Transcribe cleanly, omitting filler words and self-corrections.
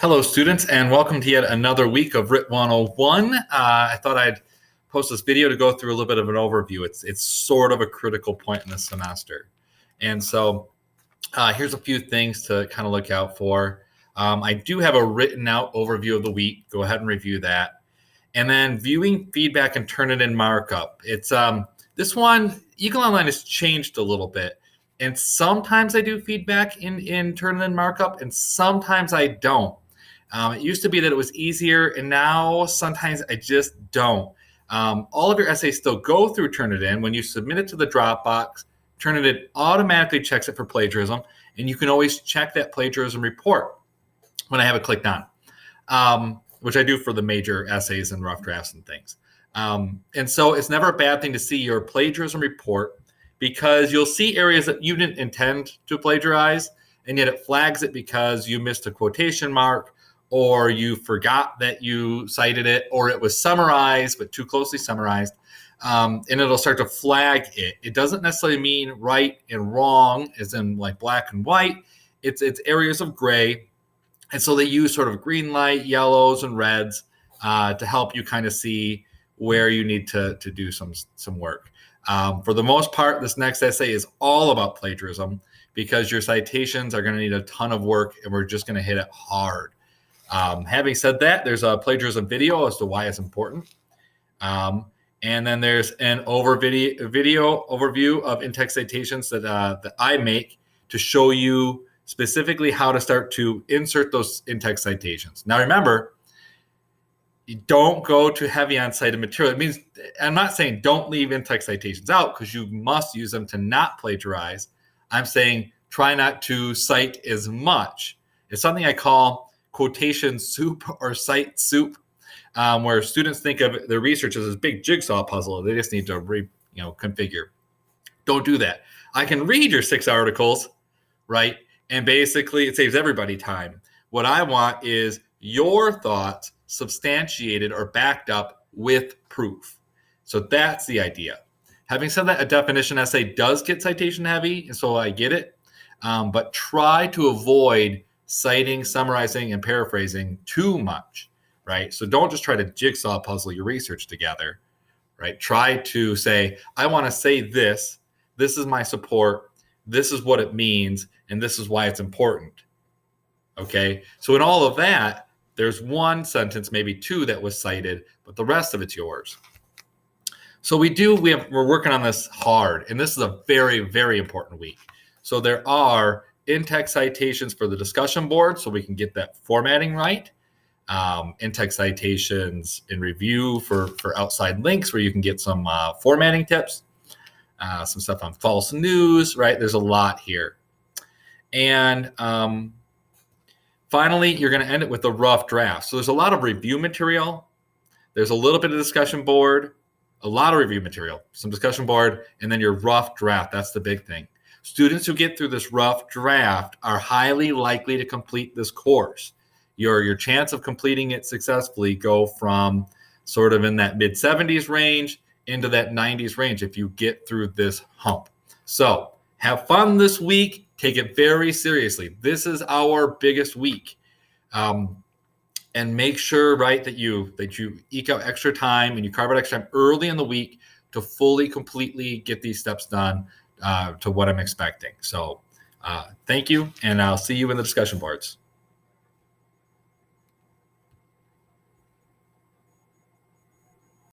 Hello, students, and welcome to yet another week of WRIT 101. I thought I'd post this video to go through a little bit of an overview. It's sort of a critical point in the semester. And so here's a few things to kind of look out for. I do have a written out overview of the week. Go ahead and review that. And then viewing feedback and Turnitin markup. It's this one, Eagle Online has changed a little bit. And sometimes I do feedback in Turnitin markup, and sometimes I don't. It used to be that it was easier, and now sometimes I just don't. All of your essays still go through Turnitin. When you submit it to the Dropbox, Turnitin automatically checks it for plagiarism, and you can always check that plagiarism report when I have it clicked on, which I do for the major essays and rough drafts and things. And so it's never a bad thing to see your plagiarism report, because you'll see areas that you didn't intend to plagiarize, and yet it flags it because you missed a quotation mark, or you forgot that you cited it, or it was summarized but too closely summarized, and it'll start to flag it. It doesn't necessarily mean right and wrong, as in like black and white. It's areas of gray, and so they use sort of green light, yellows, and reds to help you kind of see where you need to do some work. For the most part, this next essay is all about plagiarism, because your citations are going to need a ton of work, and we're just going to hit it hard. Having said that, there's a plagiarism video as to why it's important. And then there's an video overview of in-text citations that I make to show you specifically how to start to insert those in-text citations. Now, remember, you don't go too heavy on cited material. It means, I'm not saying don't leave in-text citations out, because you must use them to not plagiarize. I'm saying try not to cite as much. It's something I call quotation soup or cite soup, where students think of their research as this big jigsaw puzzle. They just need to configure. Don't do that. I can read your 6 articles, right? And basically it saves everybody time. What I want is your thoughts substantiated or backed up with proof. So that's the idea. Having said that, a definition essay does get citation heavy, and so I get it. But try to avoid citing, summarizing, and paraphrasing too much, right? So don't just try to jigsaw puzzle your research together, right? Try to say, I want to say this. This is my support. This is what it means, and this is why it's important. Okay? So in all of that, there's one sentence, maybe two, that was cited, but the rest of it's yours. So we're working on this hard, and this is a very, very important week. So there are in-text citations for the discussion board, so we can get that formatting right. In-text citations in review for outside links, where you can get some formatting tips, some stuff on false news, right? There's a lot here. And finally, you're going to end it with a rough draft. So there's a lot of review material. There's a little bit of discussion board, a lot of review material, some discussion board, and then your rough draft. That's the big thing. Students who get through this rough draft are highly likely to complete this course. Your chance of completing it successfully go from sort of in that mid-70s range into that 90s range if you get through this hump. So have fun this week. Take it very seriously. This is our biggest week. And make sure, right, that you eke out extra time and you carve out extra time early in the week to fully, completely get these steps done to what I'm expecting. So thank you, and I'll see you in the discussion boards.